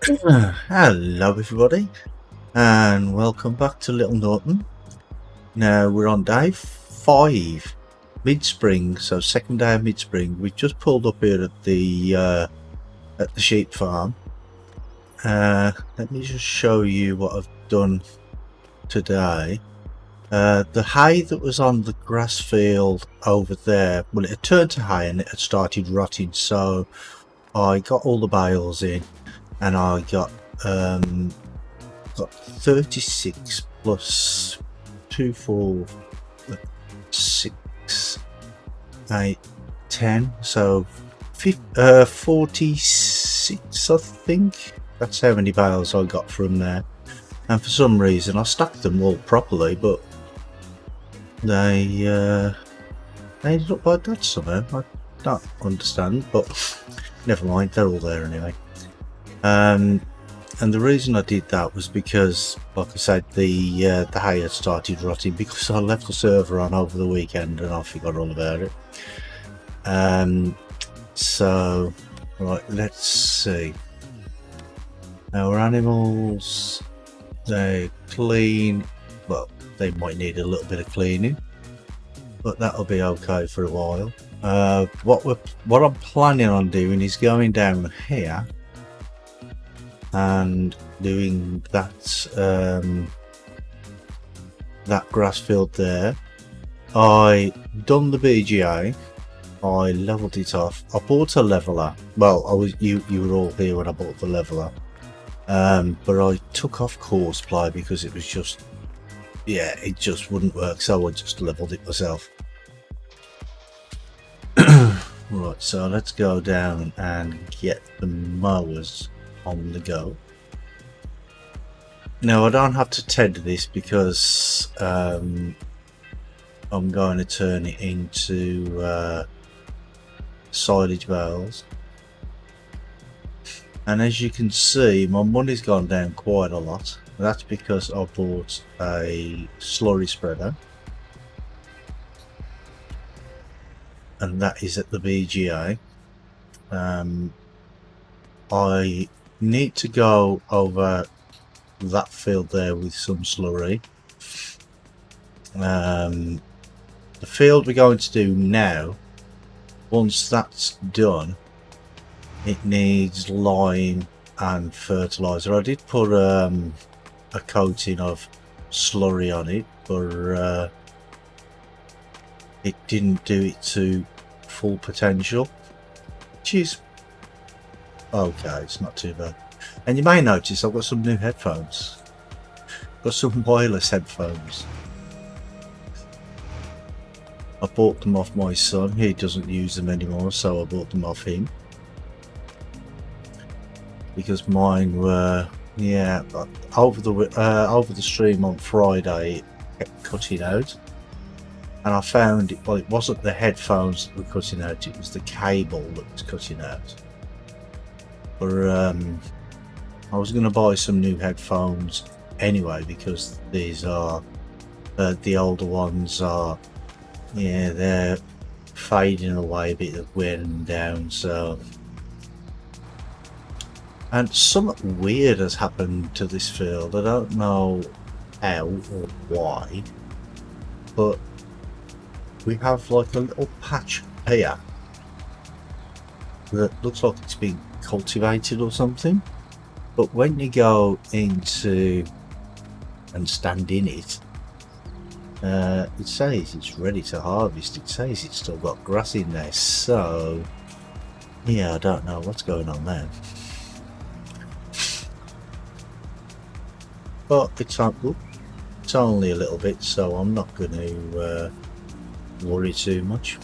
Hello everybody and welcome back to Little Norton. Now we're on day 5, mid-spring, so second day of mid-spring. We've just pulled up here at the sheep farm. Let me just show you what I've done today. The hay that was on the grass field over there, well, it had turned to hay and it had started rotting, so I got all the bales in and I got 36 plus 2, 4, 6, 8, 10, so 46 I think. That's how many bales I got from there, and for some reason I stacked them all properly, but they ended up like that somehow. I don't understand, but never mind, they're all there anyway. And the reason I did that was because, like I said, the hay had started rotting because I left the server on over the weekend and I forgot all about it. So, right, let's see. Our animals, they're clean. Well, they might need a little bit of cleaning, but that'll be okay for a while. What I'm planning on doing is going down here and doing that that grass field there. I done the BGA, I leveled it off. I bought a leveler. Well, you were all here when I bought the leveler, but I took off course play because it was just, yeah, it just wouldn't work, so I just leveled it myself. Right, so let's go down and get the mowers on the go. Now I don't have to tend this because I'm going to turn it into silage bales, and as you can see my money's gone down quite a lot. That's because I bought a slurry spreader, and that is at the BGA. I need to go over that field there with some slurry. The field we're going to do now, once that's done, it needs lime and fertilizer. I did put a coating of slurry on it, but it didn't do it to full potential, which is okay, it's not too bad. And you may notice I've got some new headphones. Got some wireless headphones. I bought them off my son. He doesn't use them anymore, so I bought them off him. Because mine were, yeah, over the stream on Friday, it kept cutting out. And I found it, well, it wasn't the headphones that were cutting out, it was the cable that was cutting out. But I was going to buy some new headphones anyway, because these are the older ones are, yeah, they're fading away a bit, of wearing down. So, and something weird has happened to this field. I don't know how or why, but we have like a little patch here that looks like it's been cultivated or something, but when you go into and stand in it, it says it's ready to harvest. It says it's still got grass in there, so yeah, I don't know what's going on there, but it's only a little bit, so I'm not going to worry too much.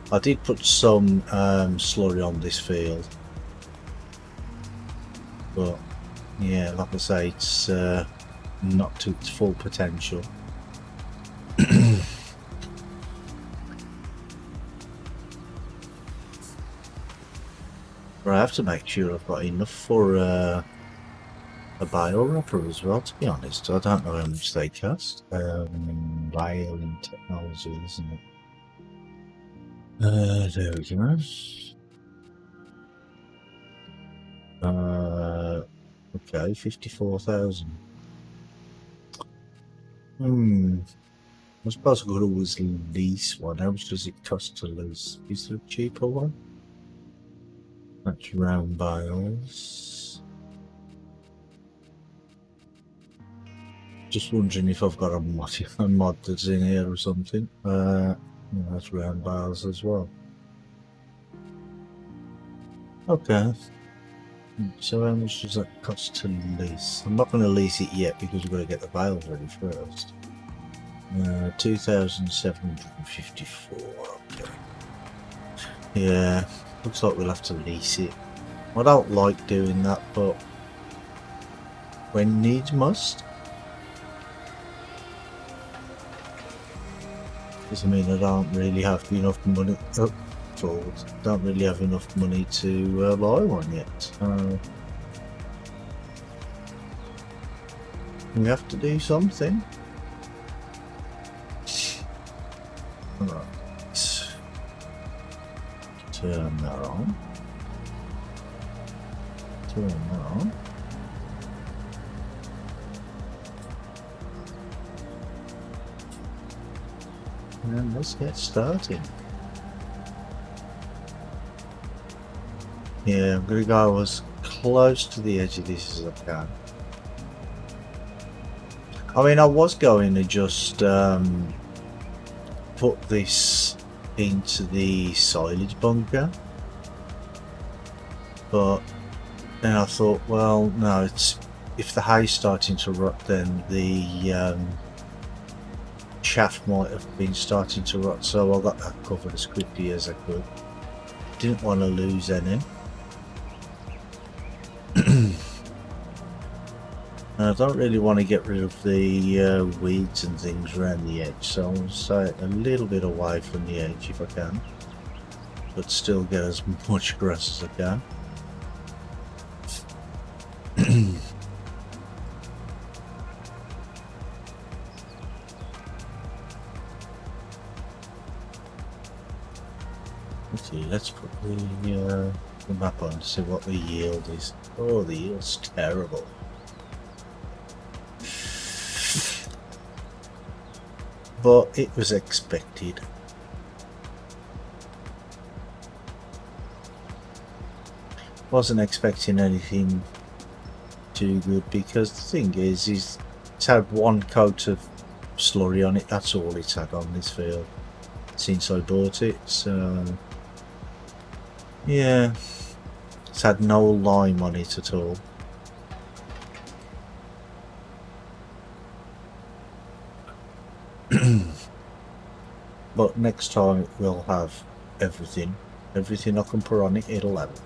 I did put some slurry on this field, but yeah, like I say, it's not to its full potential. But I have to make sure I've got enough for a bale wrapper as well, to be honest. I don't know how much they cost. Bale and technology, isn't it? There we go. Okay, 54,000. I suppose I could always lease one. How much does it cost to lease? Is there a cheaper one? That's round bales. Just wondering if I've got a mod that's in here or something. That's round bales as well. Okay. So how much does that cost to lease? I'm not going to lease it yet because we've got to get the bales ready first. 2,754. Okay. Yeah, looks like we'll have to lease it. I don't like doing that, but when needs must. Because I mean, I don't really have enough money. Forward. Don't really have enough money to buy one yet. We have to do something. Right. Turn that on. Turn that on. And let's get started. Yeah, I'm going to go as close to the edge of this as I can. I mean, I was going to just put this into the silage bunker, but then I thought, well, no, it's if the hay's starting to rot, then the chaff might have been starting to rot, so I got that covered as quickly as I could. Didn't want to lose any. I don't really want to get rid of the weeds and things around the edge, so I'll stay a little bit away from the edge if I can, but still get as much grass as I can. Let's see, let's put the map on to see what the yield is. Oh, the yield's terrible. But it was expected. Wasn't expecting anything too good, because the thing is it's had one coat of slurry on it. That's all it's had on this field since I bought it. So yeah, it's had no lime on it at all. But next time it will have everything I can put on it, it'll have it.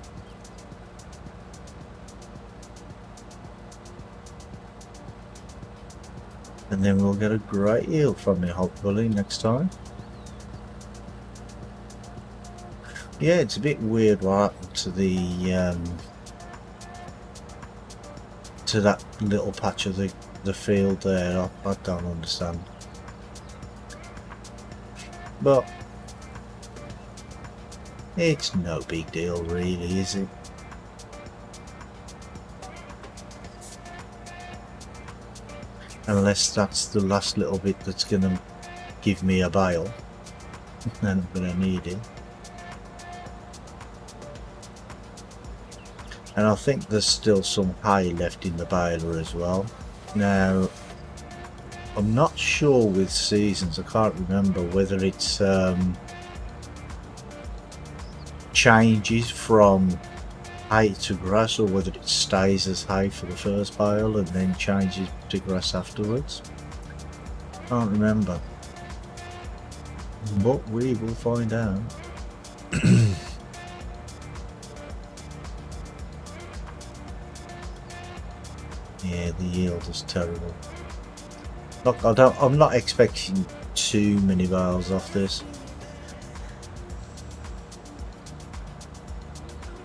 And then we'll get a great yield from it, hopefully, next time. Yeah, it's a bit weird what happened to the to that little patch of the field there. I don't understand. But it's no big deal really, is it? Unless that's the last little bit that's gonna give me a bale. Then I'm gonna need it. And I think there's still some hay left in the baler as well. Now, I'm not sure with seasons, I can't remember whether it's changes from hay to grass or whether it stays as hay for the first bale and then changes to grass afterwards. Can't remember. But we will find out. Yeah, the yield is terrible. Look, I'm not expecting too many bales off this.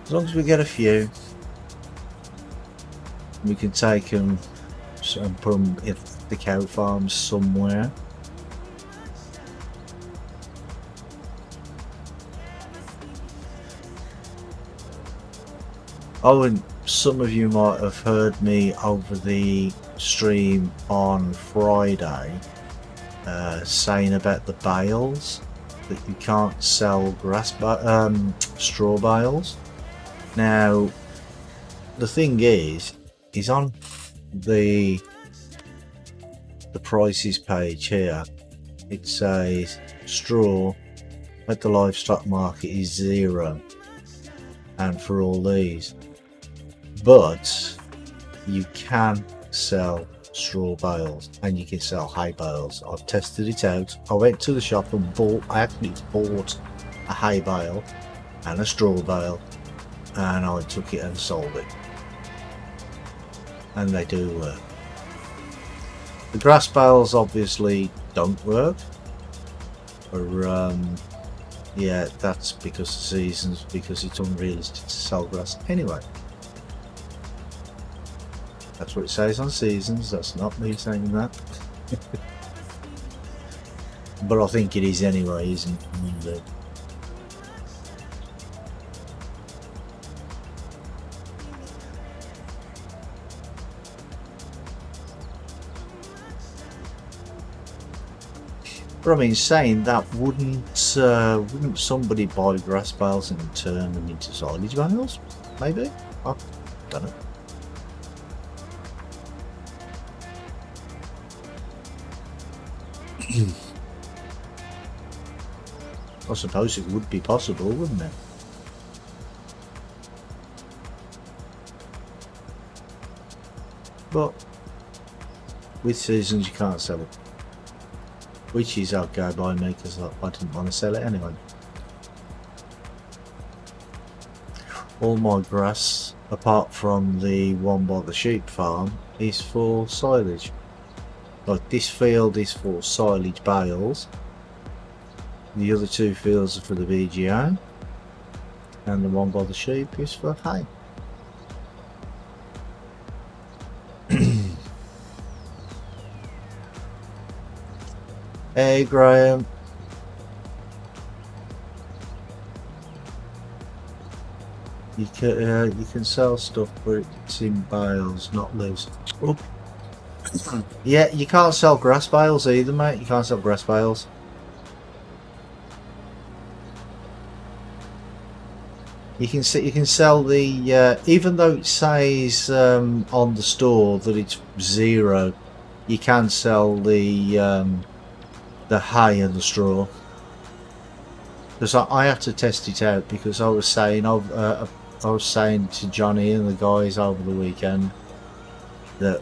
As long as we get a few, we can take them and put them in the cow farms somewhere. Oh, and some of you might have heard me over the stream on Friday saying about the bales, that you can't sell straw bales. Now the thing is on the prices page here, it says straw at the livestock market is 0, and for all these, but you can sell straw bales and you can sell hay bales. I've tested it out. I went to the shop and I actually bought a hay bale and a straw bale, and I took it and sold it, and they do work. The grass bales obviously don't work, or yeah, that's because of seasons, because it's unrealistic to sell grass anyway. That's what it says on seasons, that's not me saying that. But I think it is anyway, isn't it? But I mean, saying that, wouldn't somebody buy grass bales and turn them into silage bales? Maybe? I don't know. I suppose it would be possible, wouldn't it? But with seasons you can't sell it, which is okay by me because I didn't want to sell it anyway. All my grass, apart from the one by the sheep farm, is for silage. Like this field is for silage bales, the other 2 fields are for the BGO, and the one by the sheep is for hay. Hey Graham. You can sell stuff, but it's in bales, not loose. Oh. Yeah, you can't sell grass bales either, mate. You can't sell grass bales. You can sell the even though it says on the store that it's 0, you can sell the hay and the straw. Because I had to test it out, because I was saying to Johnny and the guys over the weekend that,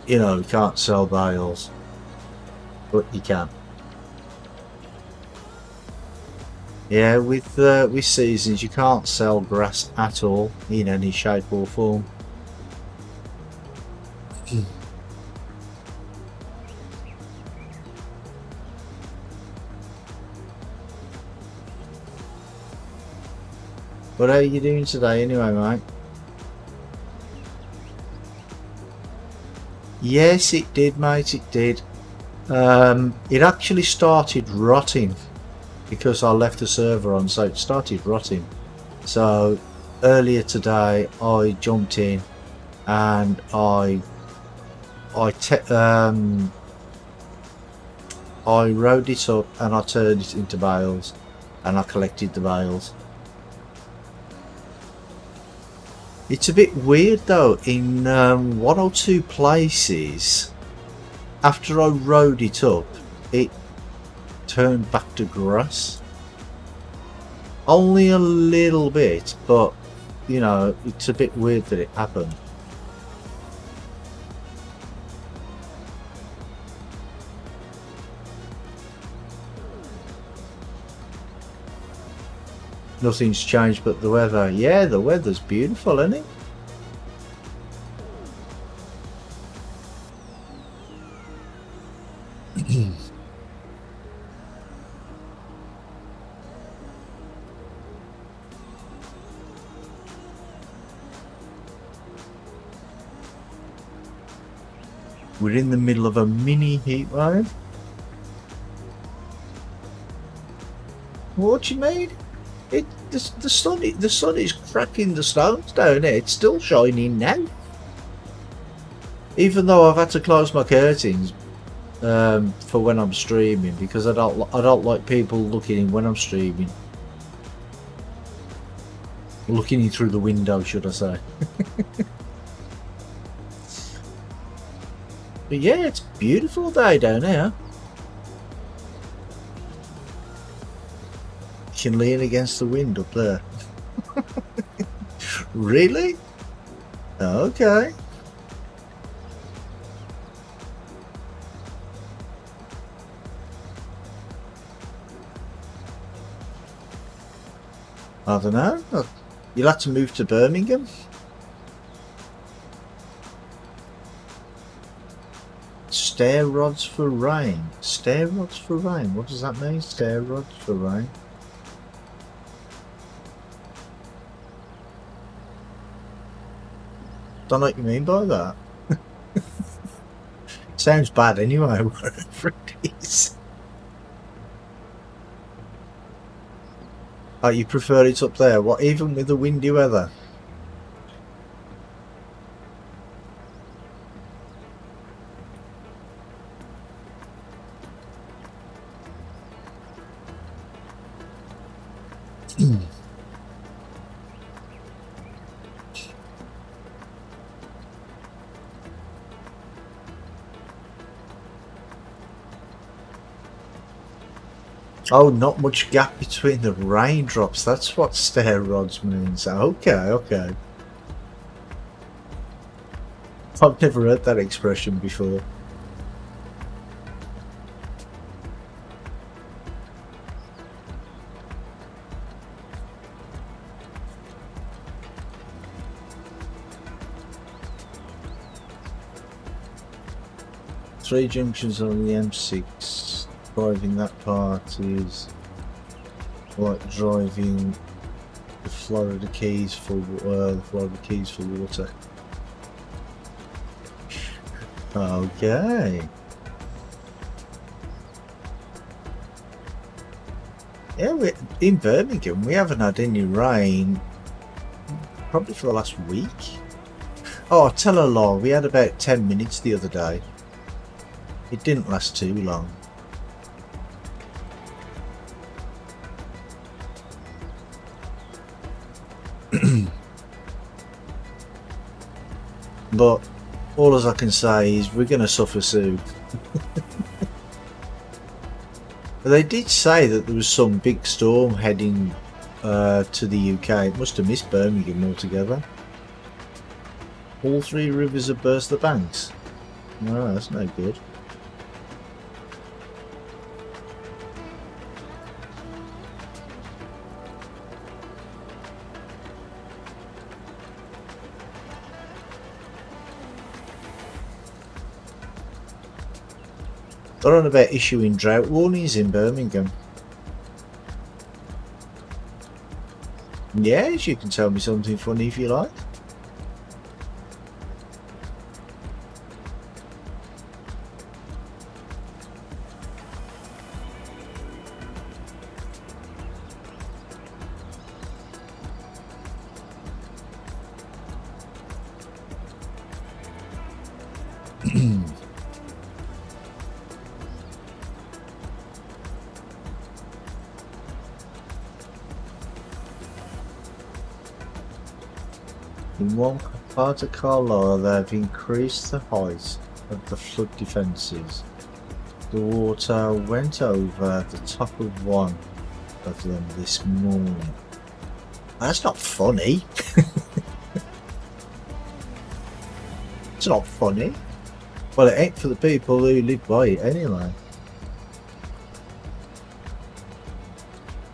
you know, you can't sell bales, but you can. Yeah, with seasons you can't sell grass at all in any shape or form. What are you doing today anyway, mate? Yes, it did, mate, it did. It actually started rotting because I left the server on, so it started rotting. So earlier today I jumped in and I rode it up and I turned it into bales and I collected the bales. It's a bit weird though, in 1 or 2 places after I rode it up it turned back to grass. Only a little bit, but you know, it's a bit weird that it happened. Nothing's changed but the weather. Yeah, the weather's beautiful, isn't it? We're in the middle of a mini heat wave. What do you mean? The sun is cracking the stones down here. It's still shining now. Even though I've had to close my curtains for when I'm streaming, because I don't like people looking in when I'm streaming. Looking in through the window, should I say. But yeah, it's a beautiful day down here. You can lean against the wind up there. Really? Okay. I don't know. You'll have to move to Birmingham. Stair rods for rain. Stair rods for rain. What does that mean? Stair rods for rain. Don't know what you mean by that. Sounds bad anyway, whatever it is. Oh, you prefer it up there? What, even with the windy weather? Oh, not much gap between the raindrops. That's what stair rods means. Okay, okay. I've never heard that expression before. Three junctions on the M6. Driving that part is like driving the Florida Keys for water. Okay. Yeah, in Birmingham we haven't had any rain probably for the last week. Oh, tell a lie, we had about 10 minutes the other day. It didn't last too long. But all as I can say is we're going to suffer soon. They did say that there was some big storm heading to the UK. It must have missed Birmingham altogether. All three rivers have burst the banks. No, that's no good. They're on about issuing drought warnings in Birmingham. Yes, you can tell me something funny if you like. In one part of Carlisle, they have increased the height of the flood defences. The water went over the top of one of them this morning. That's not funny. It's not funny. Well, it ain't for the people who live by it anyway.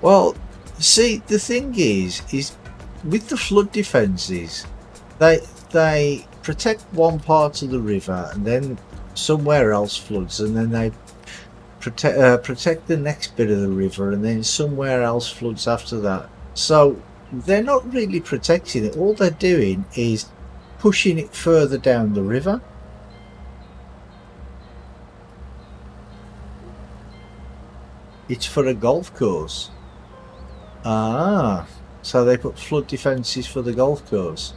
Well, see, the thing is with the flood defences, they protect one part of the river and then somewhere else floods, and then they protect the next bit of the river and then somewhere else floods after that. So they're not really protecting it. All they're doing is pushing it further down the river. It's for a golf course. Ah, so they put flood defences for the golf course.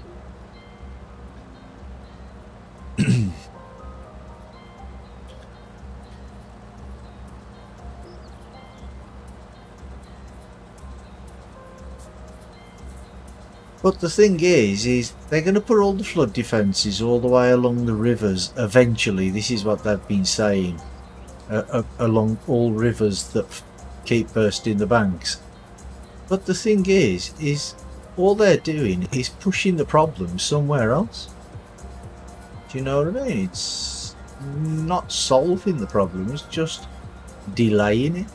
But the thing is they're going to put all the flood defences all the way along the rivers. Eventually, this is what they've been saying, along all rivers that keep bursting the banks. But the thing is all they're doing is pushing the problem somewhere else. Do you know what I mean? It's not solving the problem, it's just delaying it.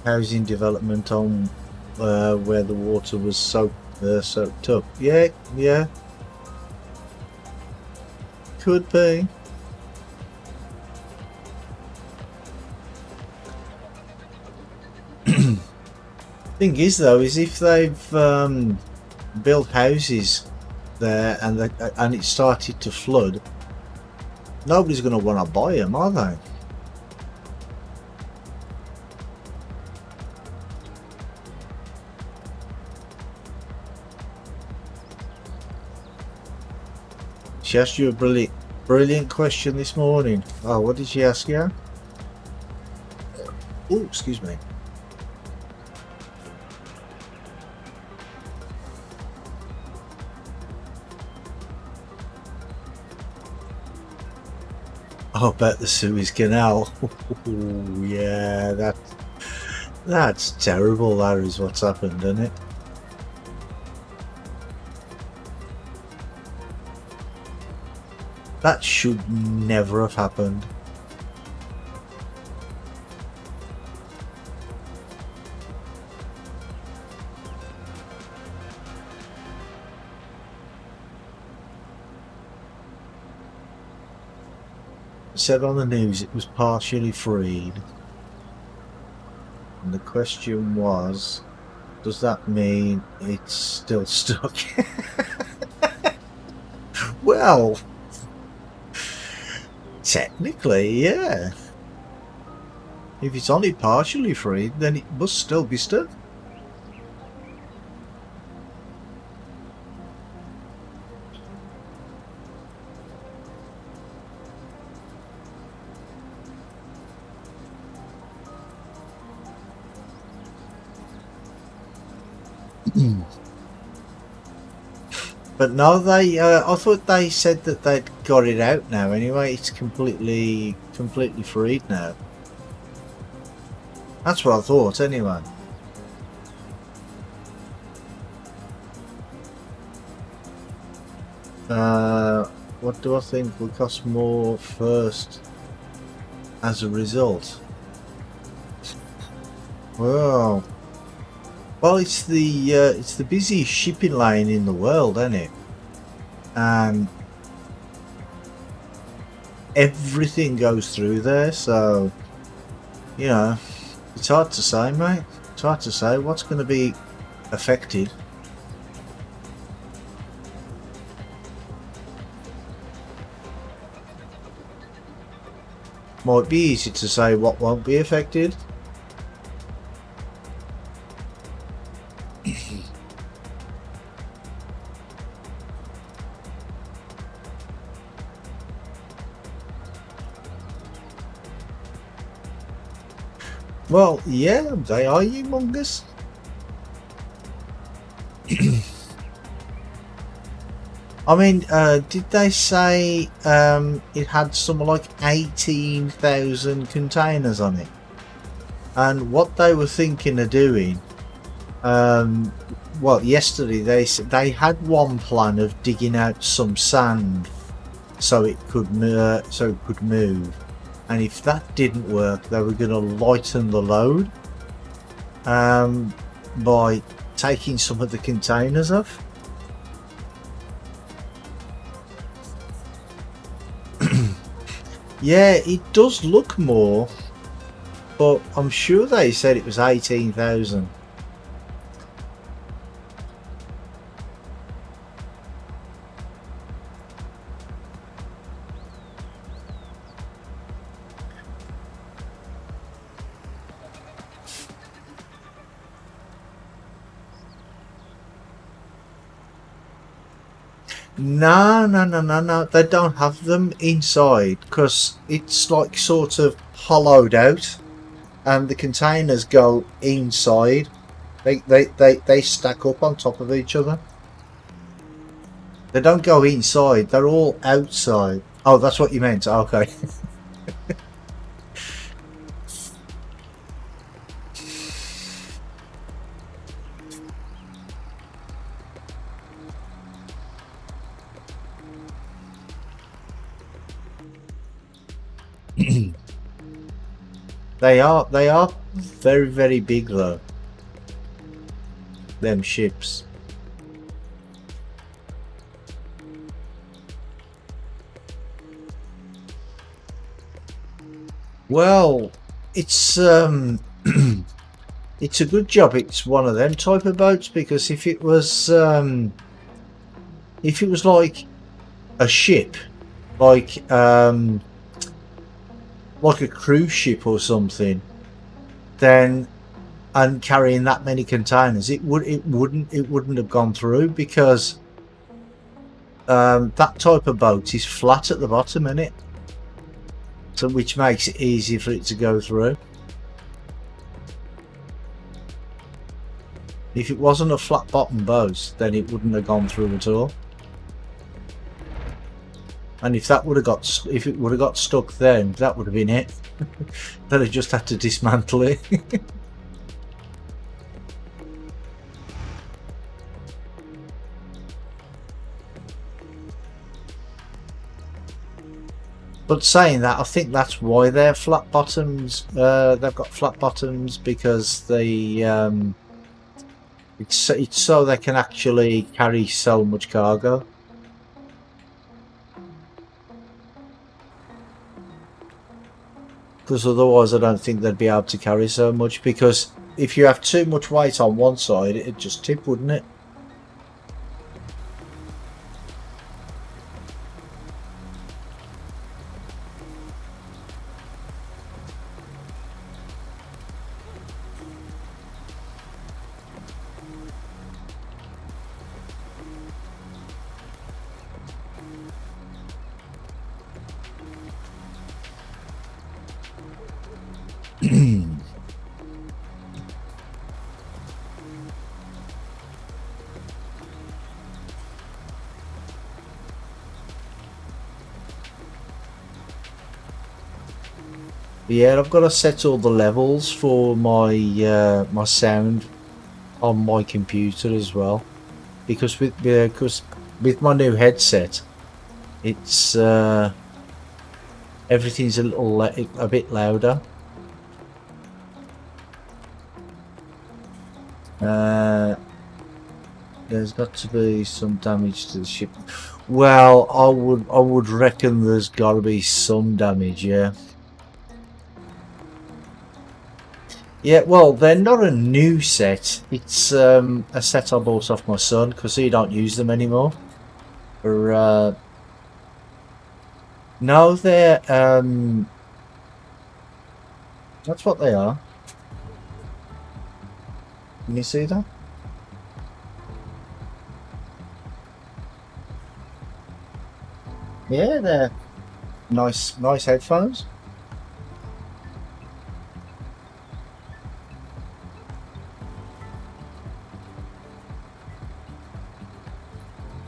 Housing development on where the water was soaked up. Yeah, could be. Thing is though, is if they've built houses there and it started to flood, nobody's going to want to buy them, are they? She asked you a brilliant question this morning. Oh, what did she ask you? Oh, excuse me. Oh, about the Suez Canal. Oh, yeah, that's terrible. That is what's happened, isn't it? That should never have happened. Said on the news it was partially freed. And the question was, does that mean it's still stuck? Well, technically, yeah. If it's only partially freed, then it must still be stuck. But no, I thought they said that they'd got it out now. Anyway, it's completely freed now. That's what I thought. Anyway. What do I think will cost more first as a result? Well, it's the busiest shipping lane in the world, isn't it? And everything goes through there, so you know, it's hard to say, mate. It's hard to say what's going to be affected. Might be easy to say what won't be affected. Well, yeah, they are humongous. I mean, did they say it had something like 18,000 containers on it? And what they were thinking of doing, well, yesterday they had one plan of digging out some sand so it could move. And if that didn't work, they were going to lighten the load by taking some of the containers off. Yeah, it does look more, but I'm sure they said it was 18,000. No, no, no, no, no. They don't have them inside because it's like sort of hollowed out, and the containers go inside. They stack up on top of each other. They don't go inside. They're all outside. Oh, that's what you meant. Okay. They are very, very big though. Them ships. Well, it's it's a good job it's one of them type of boats, because if it was like a ship, like a cruise ship or something, then, and carrying that many containers, it wouldn't have gone through, because that type of boat is flat at the bottom, isn't it? So which makes it easy for it to go through. If it wasn't a flat bottom boat, then it wouldn't have gone through at all. And if it would have got stuck, then that would have been it. Then I just had to dismantle it. But saying that, I think that's why they're flat bottoms. They've got flat bottoms because they it's so they can actually carry so much cargo. Because otherwise I don't think they'd be able to carry so much, because if you have too much weight on one side, it'd just tip, wouldn't it? Yeah, I've got to set all the levels for my my sound on my computer as well, because with my new headset, it's everything's a bit louder. There's got to be some damage to the ship. Well, I would reckon there's got to be some damage, yeah. Yeah, well, they're not a new set. It's a set I bought off my son because he don't use them anymore. Or no, they're that's what they are. Can you see that? Yeah, they're nice headphones.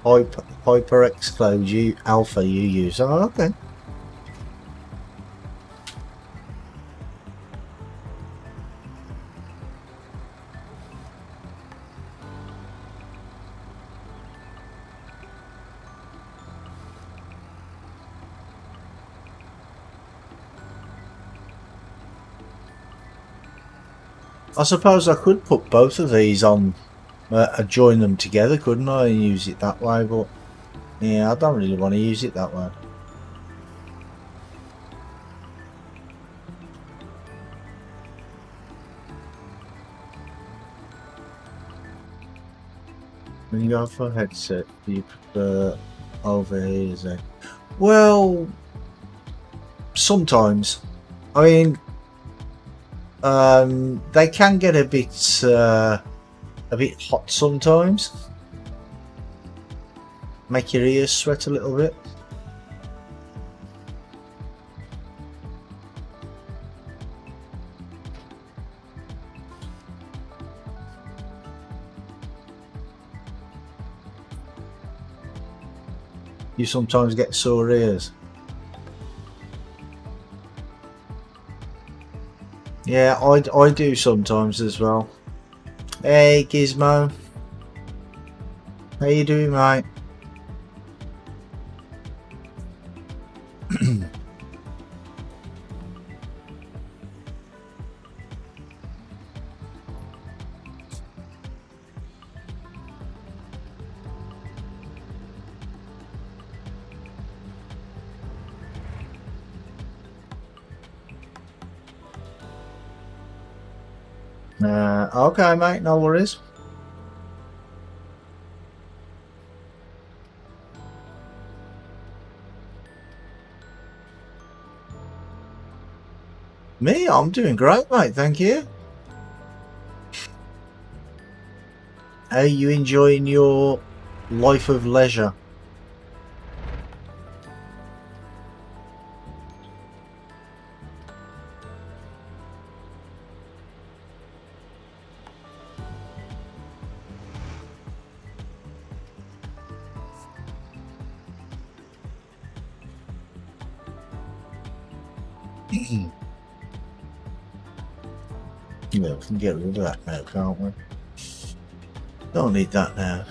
HyperX Cloud Alpha you use. Oh, okay. I suppose I could put both of these on, join them together, couldn't I, and use it that way, but yeah, I don't really want to use it that way. When you go for a headset, do you prefer over here, is it? Well, sometimes. I mean, they can get a bit hot sometimes. Make your ears sweat a little bit. You sometimes get sore ears. Yeah, I do sometimes as well. Hey Gizmo, how you doing, mate? Okay, mate, no worries. Me, I'm doing great, mate, thank you. How are you enjoying your life of leisure? Yeah, we can get rid of that now, can't we? Don't need that now.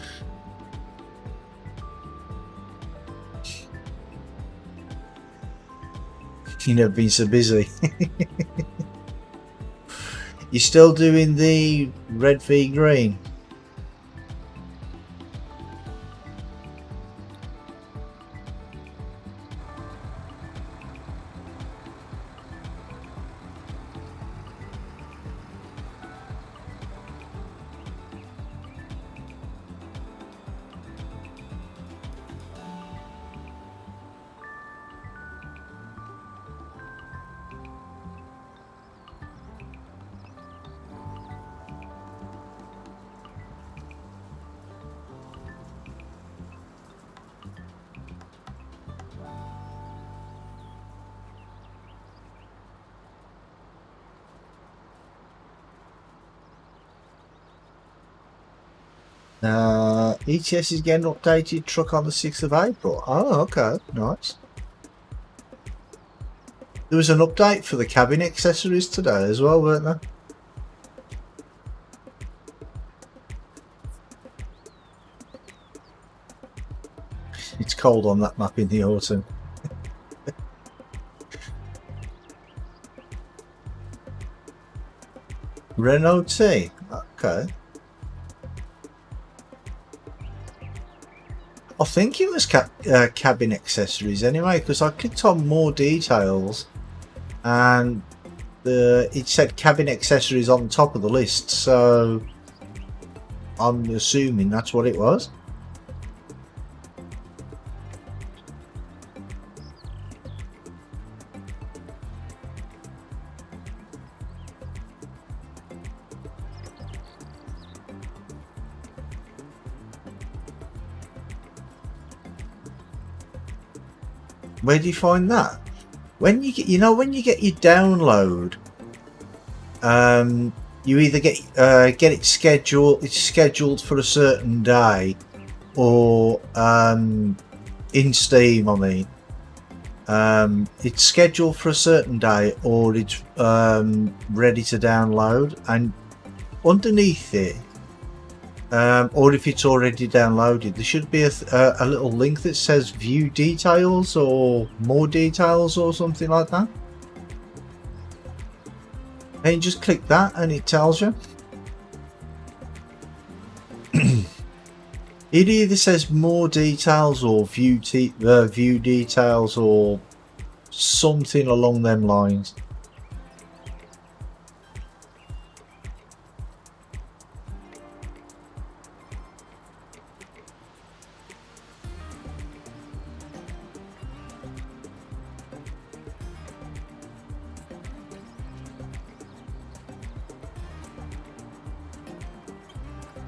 You've never been so busy. You still doing the red v green? ETS is getting updated truck on the 6th of April. Oh, okay, nice. There was an update for the cabin accessories today as well, weren't there? It's cold on that map in the autumn. Renault T, okay. I think it was cabin accessories anyway, because I clicked on more details and it said cabin accessories on the top of the list, so I'm assuming that's what it was. Where do you find that? When you get, when you get your download, you either get it scheduled. It's scheduled for a certain day, or in Steam, I mean, it's scheduled for a certain day, or it's ready to download, and underneath it. Or if it's already downloaded, there should be a little link that says view details or more details or something like that. And you just click that and it tells you. It either says more details or view details or something along them lines.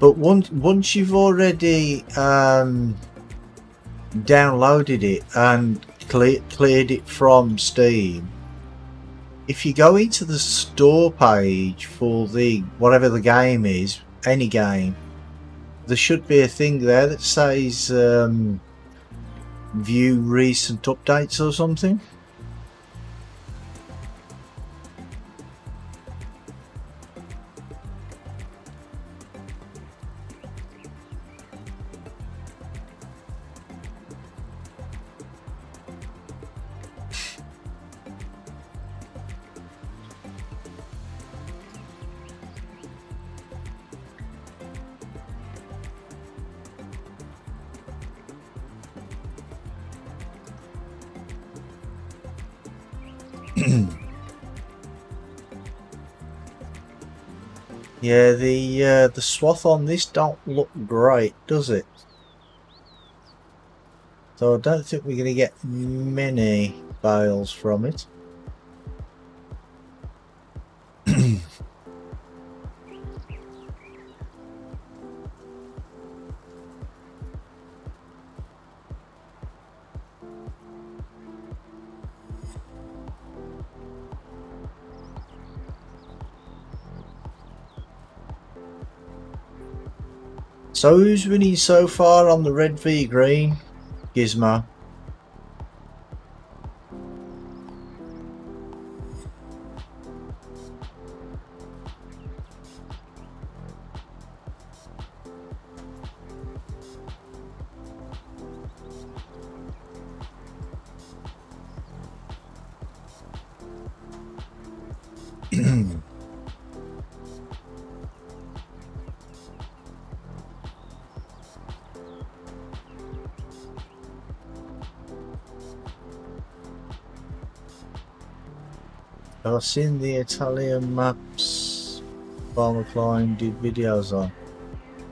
But once you've already downloaded it and cleared it from Steam. If you go into the store page for the whatever the game is, any game, there should be a thing there that says view recent updates or something. Yeah, the swath on this don't look great, does it? So I don't think we're going to get many bales from it. So who's winning so far on the red v green, Gizmo? I've seen the Italian maps Farmer Klein did videos on.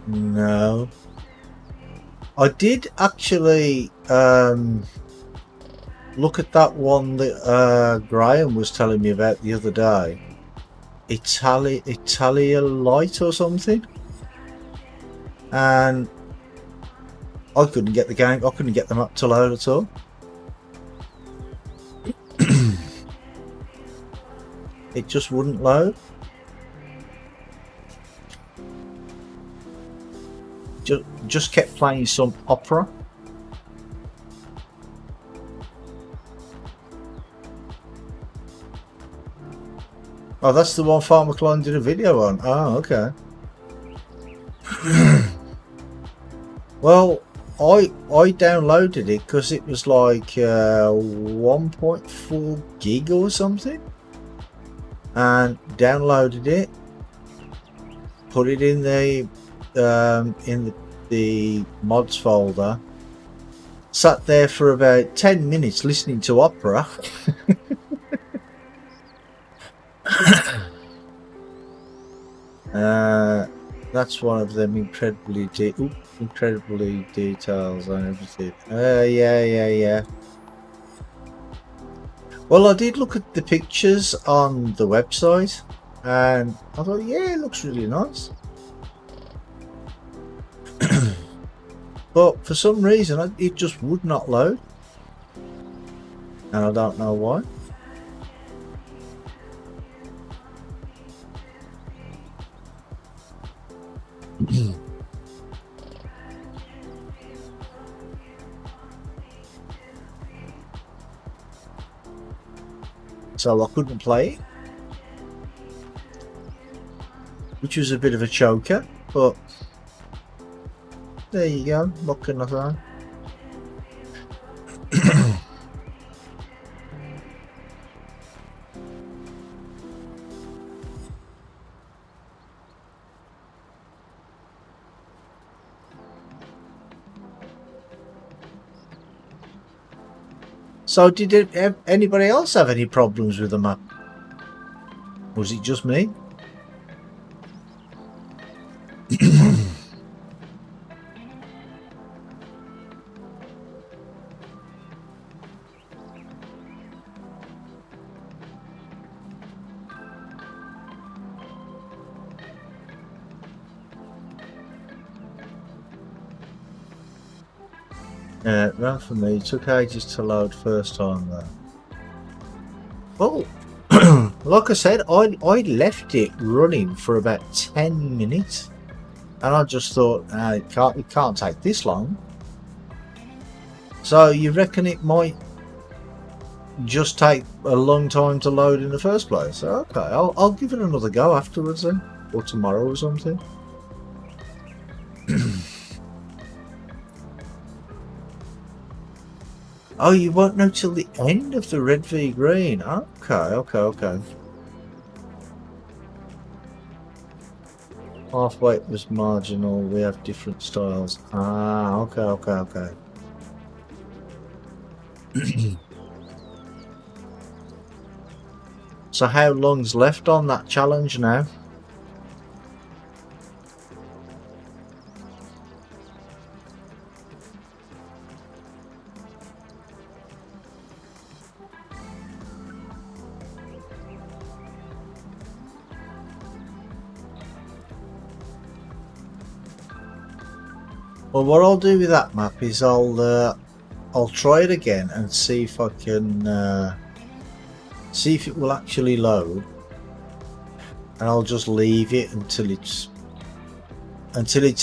No. I did actually look at that one that Graham was telling me about the other day. Italia Light or something. And I couldn't get the game, I couldn't get the map to load at all. It just wouldn't load. Just kept playing some opera. Oh, that's the one Farmer Klein did a video on. Oh, okay. Well, I downloaded it because it was like 1.4 gig or something, and downloaded it, put it in the mods folder, sat there for about 10 minutes listening to opera. That's one of them incredibly details and everything. Yeah. Well, I did look at the pictures on the website and I thought, yeah, it looks really nice. But for some reason it just would not load, and I don't know why. So I couldn't play it, which was a bit of a choker, but there you go. What can I say? So did anybody else have any problems with the map? Was it just me? Ran for me. Took ages to load first time though. Well, like I said, I left it running for about 10 minutes, and I just thought, it can't take this long. So you reckon it might just take a long time to load in the first place? Okay, I'll give it another go afterwards then, or tomorrow or something. Oh, you won't know till the end of the red v green. Okay. Half weight was marginal. We have different styles. Okay. So how long's left on that challenge now? Well, what I'll do with that map is I'll try it again and see if I can see if it will actually load, and I'll just leave it until it's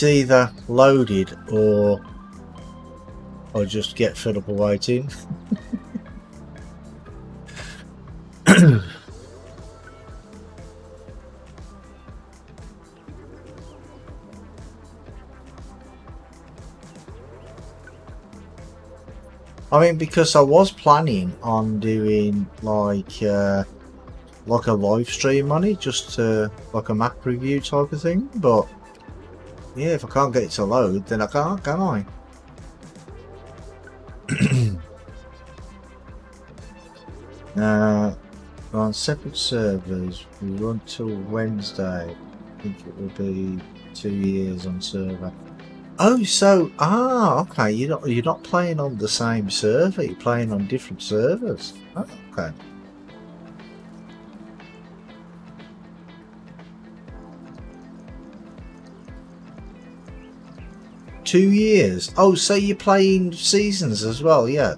either loaded or I'll just get fed up of waiting. I mean, because I was planning on doing like a live stream on it, just like a map review type of thing, but yeah, if I can't get it to load, then I can't, can I? We're on separate servers. We run till Wednesday. I think it will be 2 years on server. Oh, so okay. You're not playing on the same server. You're playing on different servers. Oh, okay. Two years. Oh, so you're playing seasons as well, yeah.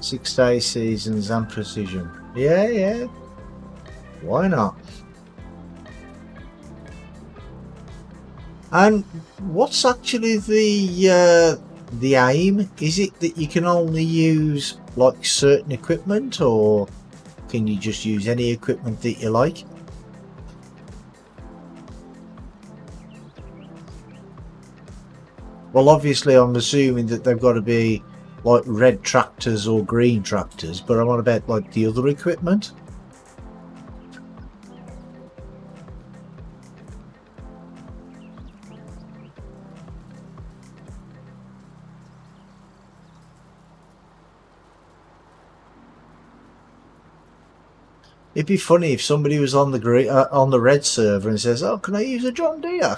Six-day seasons and precision. Yeah. Why not? And what's actually the aim? Is it that you can only use like certain equipment, or can you just use any equipment that you like? Well, obviously I'm assuming that they've got to be like red tractors or green tractors, but I'm on about like the other equipment. It'd be funny if somebody was on the red server and says, "Oh, can I use a John Deere?"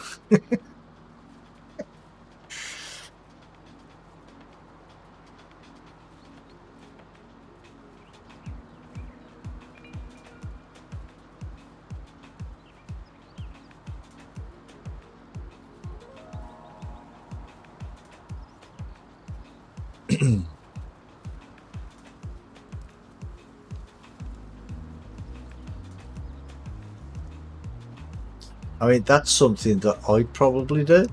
I mean, that's something that I'd probably do.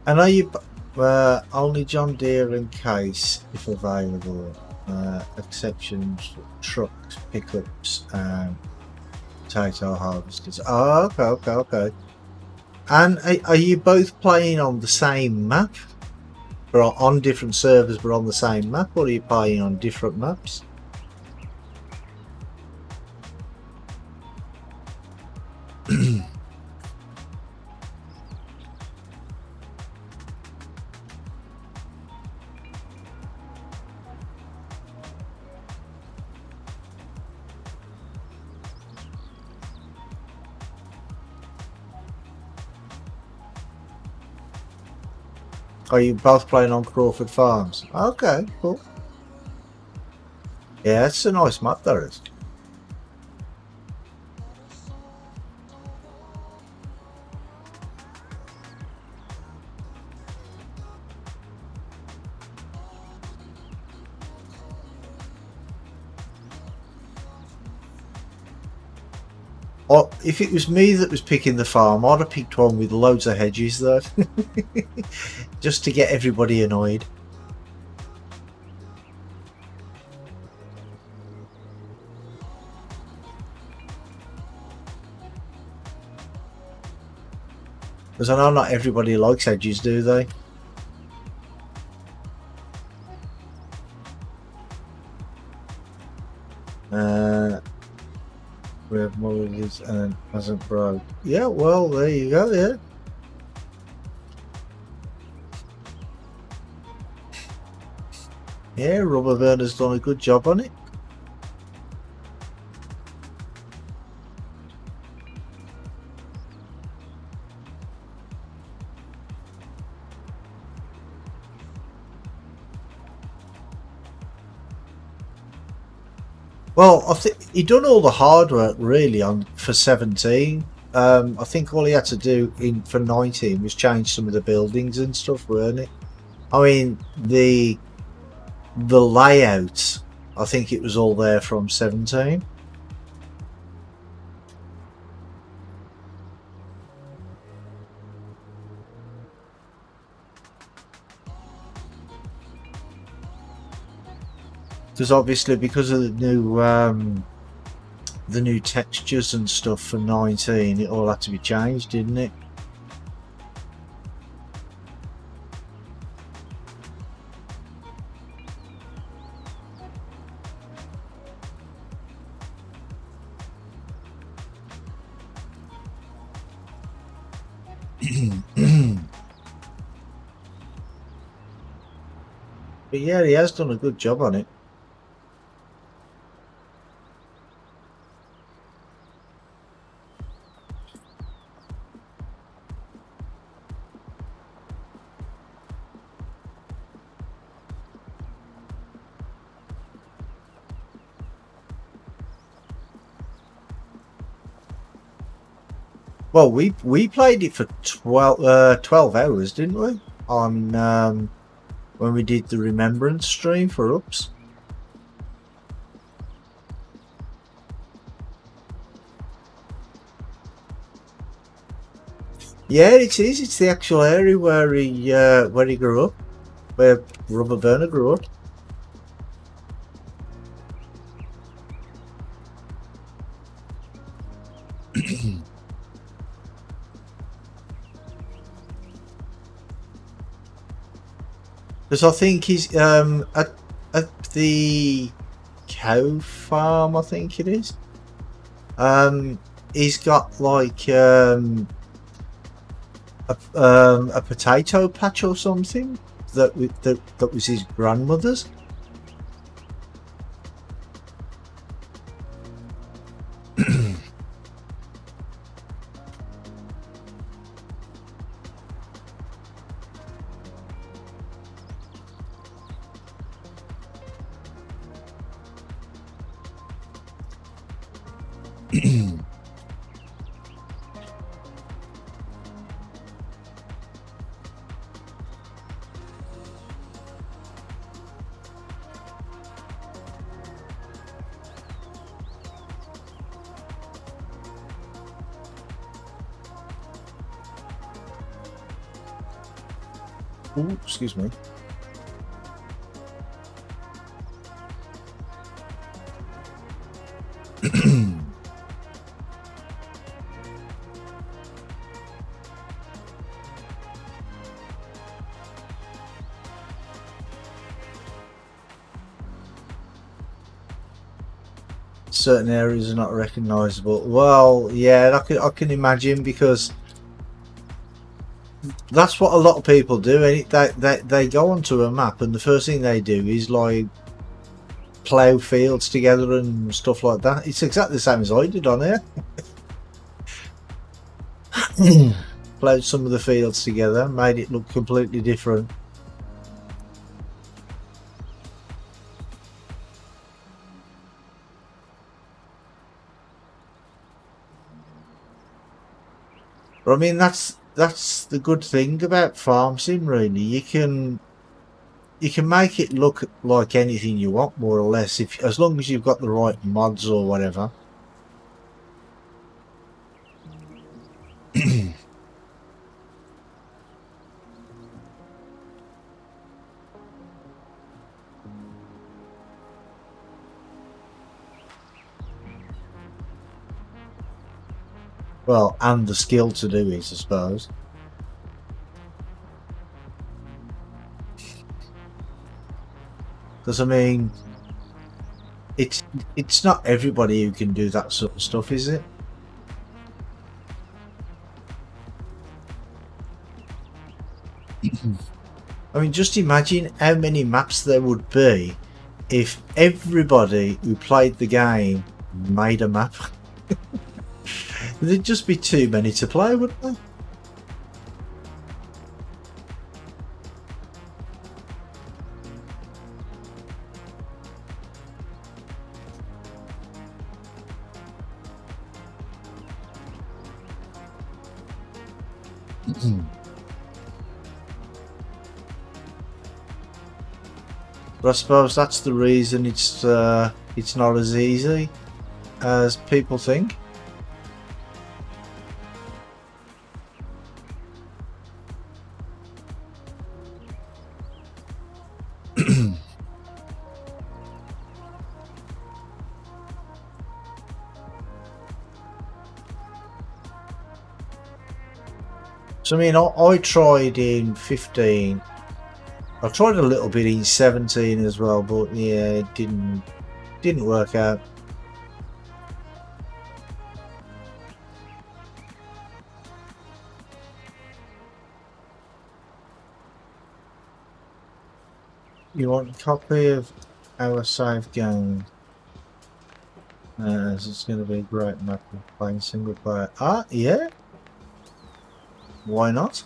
And are you only John Deere and Case if available? Exceptions: trucks, pickups, and potato harvesters. Oh, okay, okay, okay. And are you both playing on the same map? Or on different servers but on the same map, or are you playing on different maps? Are you both playing on Crawford Farms? Okay, cool. Yeah, it's a nice map, that is. Or if it was me that was picking the farm, I'd have picked one with loads of hedges though. Just to get everybody annoyed. Because I know not everybody likes hedges, do they? We have mortgages and hasn't broke. Yeah, well, there you go, yeah. Yeah, Rubber Burner's done a good job on it. Well, I think he done all the hard work really on for 17. I think all he had to do for 19 was change some of the buildings and stuff, weren't it? I mean, the layout, I think it was all there from 17. Because obviously, because of the new textures and stuff for 19, it all had to be changed, didn't it? But yeah, he has done a good job on it. Well, we played it for 12 hours, didn't we? On when we did the remembrance stream for Ups. Yeah, it is. It's the actual area where he grew up, where Rubber Burner grew up. Because I think he's at the cow farm, I think it is. He's got like a potato patch or something that was his grandmother's. Ooh, excuse me. Certain areas are not recognisable. Well, yeah, I can imagine, because that's what a lot of people do. And they go onto a map, and the first thing they do is like plough fields together and stuff like that. It's exactly the same as I did on here. Ploughed some of the fields together, made it look completely different. But I mean, that's the good thing about farm sim, really. You can make it look like anything you want, more or less, if as long as you've got the right mods or whatever. Well, and the skill to do it, I suppose. Because I mean, it's not everybody who can do that sort of stuff, is it? I mean, just imagine how many maps there would be if everybody who played the game made a map. There'd just be too many to play, wouldn't there? But I suppose that's the reason it's not as easy as people think. So I mean, I tried in 15. I tried a little bit in 17 as well, but yeah, it didn't work out. You want a copy of our save game? It's going to be a great map of playing single player. Ah, yeah. Why not?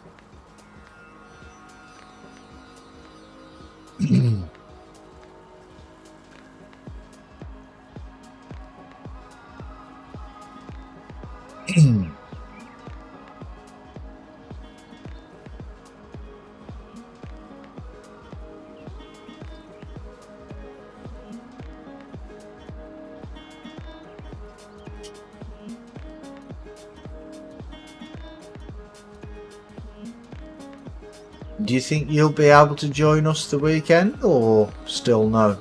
Do you think you'll be able to join us the weekend, or still no?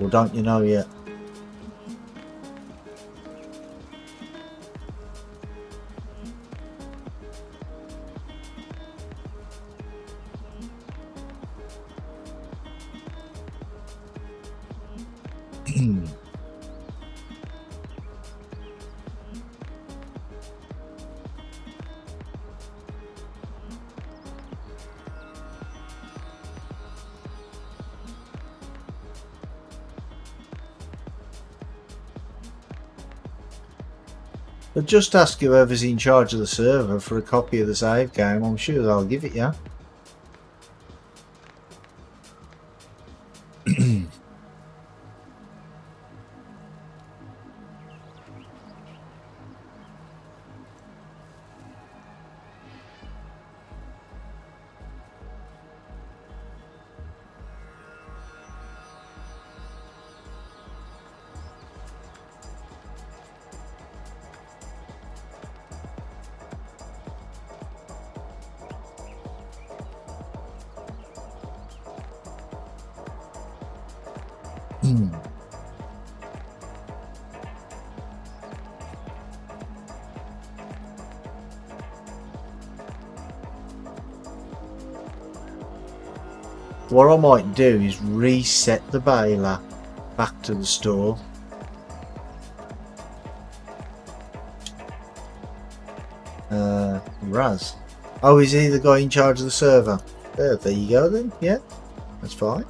Or don't you know yet? But just ask whoever's in charge of the server for a copy of the save game. I'm sure they'll give it you. What I might do is reset the baler back to the store. Raz. Oh, is he the guy in charge of the server? There you go then. Yeah, that's fine.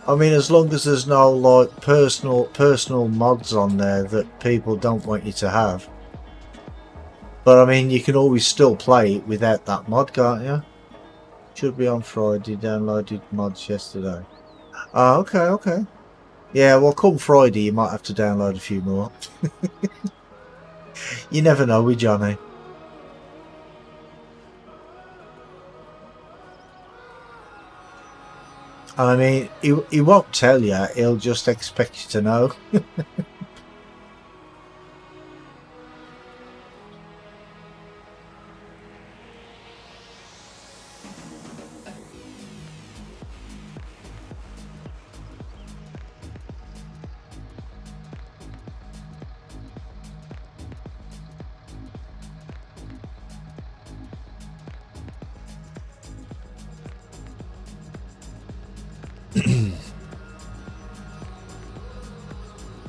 I mean, as long as there's no like personal mods on there that people don't want you to have. But I mean, you can always still play it without that mod, can't you? Should be on Friday. Downloaded mods yesterday. Oh, okay. Yeah, well, come Friday, you might have to download a few more. You never know with Johnny. I mean, he won't tell you. He'll just expect you to know.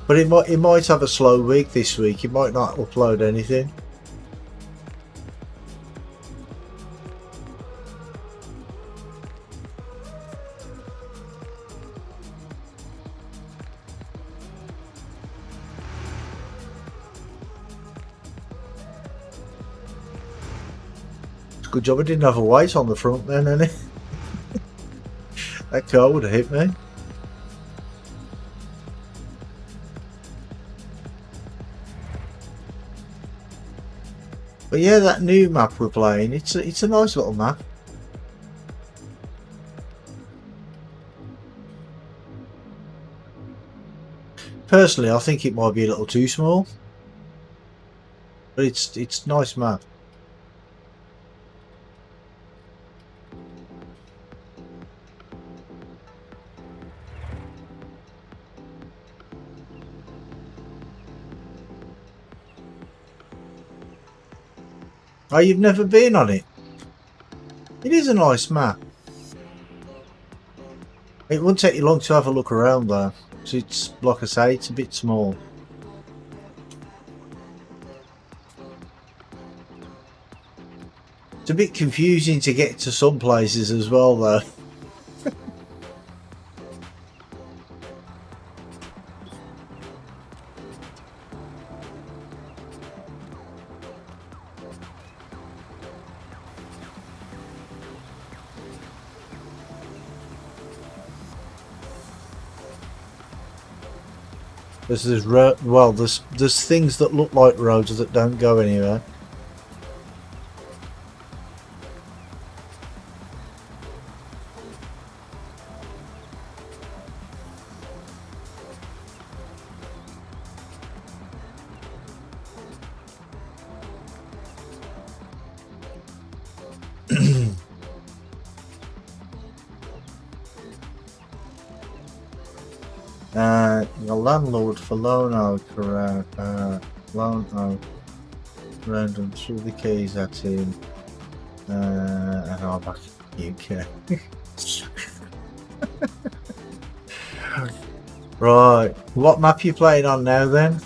But it might have a slow week this week. It might not upload anything. It's a good job I didn't have a weight on the front then, innit? That car would have hit me. But yeah, that new map we're playing, it's a nice little map. Personally, I think it might be a little too small, but it's nice map. Oh, you've never been on it? It is a nice map. It won't take you long to have a look around though. So it's, like I say, it's a bit small. It's a bit confusing to get to some places as well though. There's things that look like roads that don't go anywhere. The landlord for loan out around loan out random threw the keys at him and I'm back in the UK. Right, what map you playing on now then?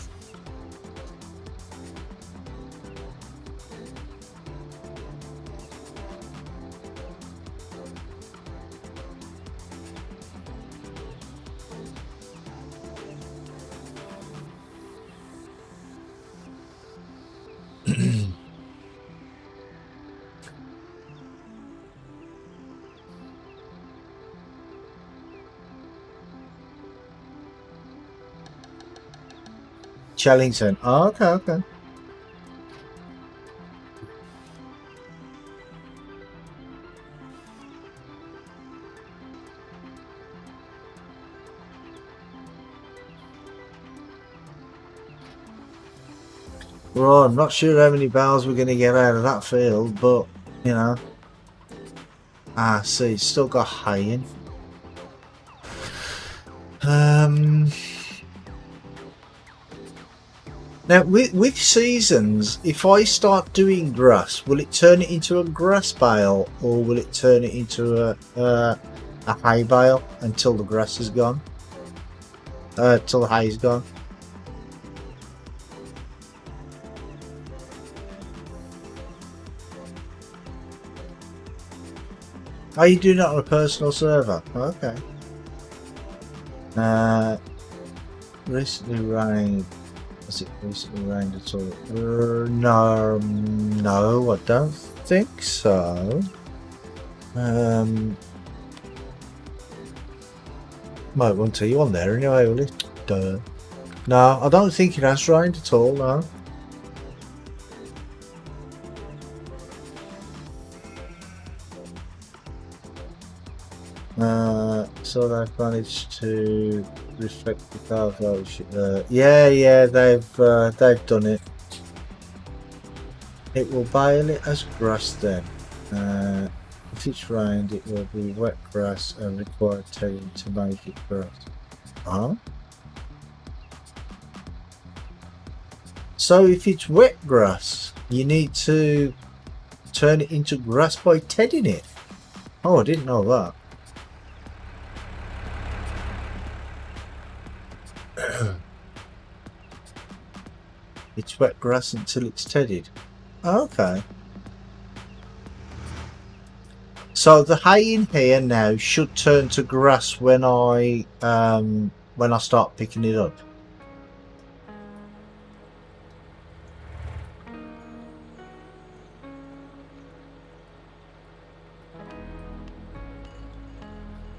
Chellington. Oh, okay. Well, I'm not sure how many bales we're going to get out of that field, but, you know. Ah, see, it's still got hay in. Now, with seasons, if I start doing grass, will it turn it into a grass bale, or will it turn it into a hay bale until the grass is gone? Till the hay is gone. Are you doing that on a personal server? Okay. Recently rained. Has it recently rained at all? No, no, I don't think so. Might want to you on there anyway, will it? Duh. No, I don't think it has rained at all, no. So they've managed to reflect the cargo. Yeah, they've done it. It will bale it as grass then. If it's rained, it will be wet grass and require tilling to make it grass. Huh? So if it's wet grass, you need to turn it into grass by tedding it. Oh, I didn't know that. It's wet grass until it's tedded. Okay. So the hay in here now should turn to grass when I start picking it up.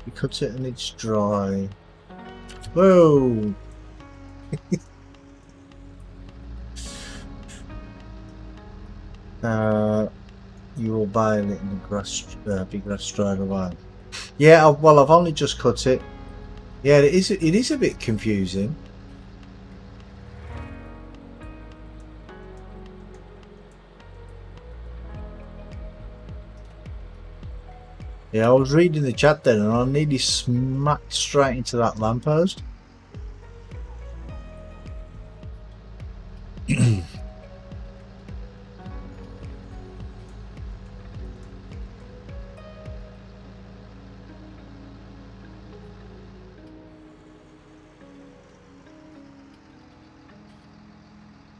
You cut it and it's dry. Whoa! You will bale it in the grass, big grass straight away. Yeah, well, I've only just cut it. Yeah, it is a bit confusing. Yeah, I was reading the chat then and I nearly smacked straight into that lamppost.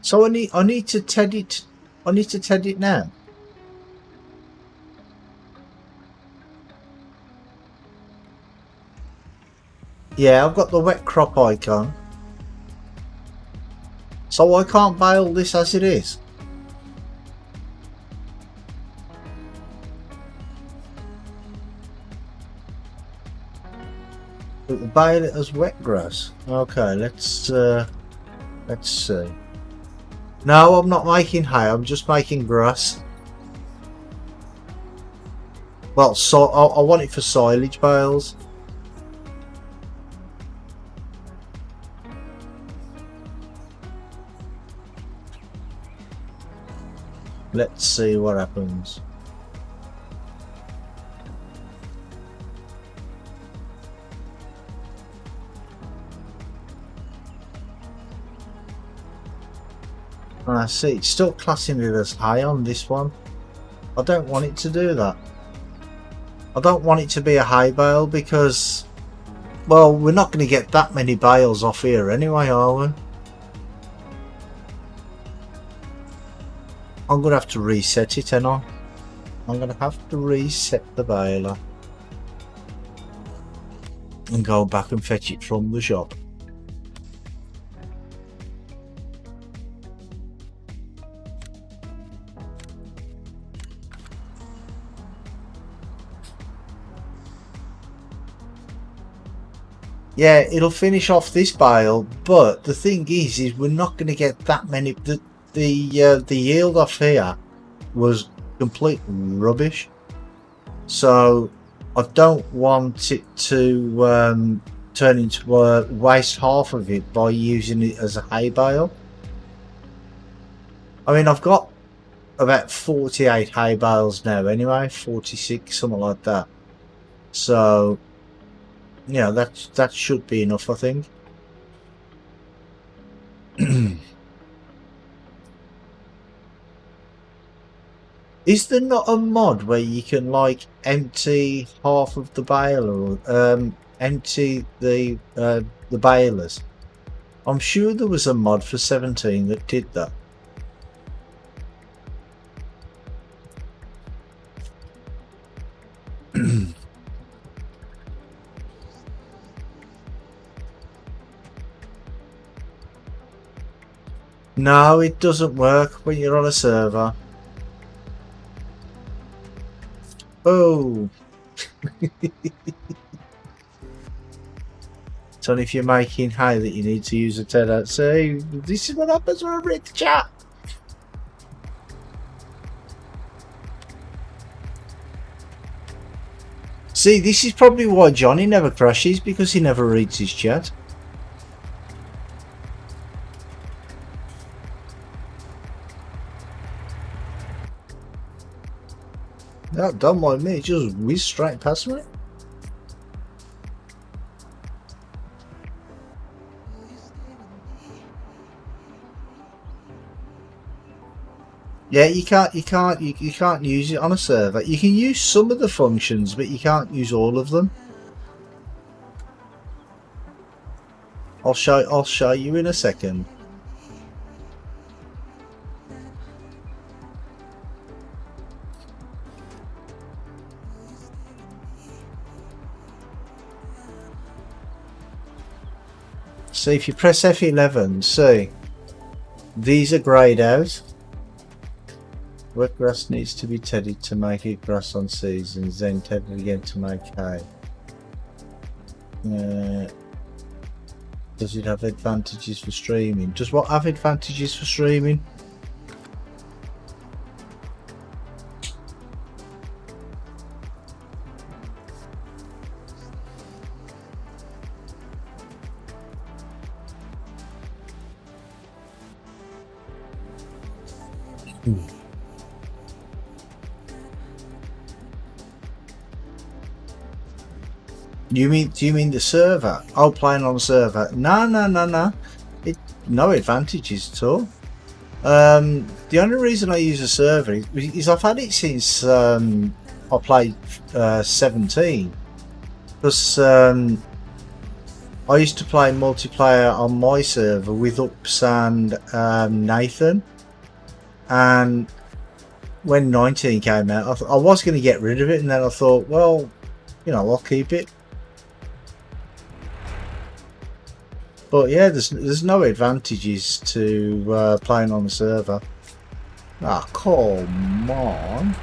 So I need to ted it. I need to ted it now. Yeah, I've got the wet crop icon. So I can't bale this as it is. But we'll bale it as wet grass. Okay, let's see. No, I'm not making hay. I'm just making grass. Well, so I want it for silage bales. Let's see what happens. I see, it's still classing it as high on this one. I don't want it to do that. I don't want it to be a high bale because, well, we're not going to get that many bales off here anyway, are we? I'm going to have to reset it, ain't I? I'm going to have to reset the baler and go back and fetch it from the shop. Yeah, it'll finish off this bale, but the thing is we're not going to get that many. The yield off here was complete rubbish, so I don't want it to turn into waste half of it by using it as a hay bale. I mean, I've got about 48 hay bales now anyway, 46, something like that. So, yeah, that should be enough, I think. Is there not a mod where you can like empty half of the bale or empty the balers? I'm sure there was a mod for 17 that did that. No, it doesn't work when you're on a server. Oh. It's only if you're making hay that you need to use a tether. See, this is what happens when I read the chat. See, this is probably why Johnny never crashes, because he never reads his chat. No, don't mind me, it just whizzed straight past me. Yeah, you can't use it on a server. You can use some of the functions, but you can't use all of them. I'll show you in a second. See, if you press F11, see, these are greyed out. Wet grass needs to be tedded to make it grass on seasons, then tedded again to make hay. Does it have advantages for streaming? Does what have advantages for streaming? Do you mean the server? Oh, playing on the server? No. No advantages at all. The only reason I use a server is I've had it since I played 17. Because I used to play multiplayer on my server with Ups and Nathan, and when 19 came out, I was going to get rid of it, and then I thought, well, you know, I'll keep it. But yeah, there's no advantages to playing on the server. Ah, come on.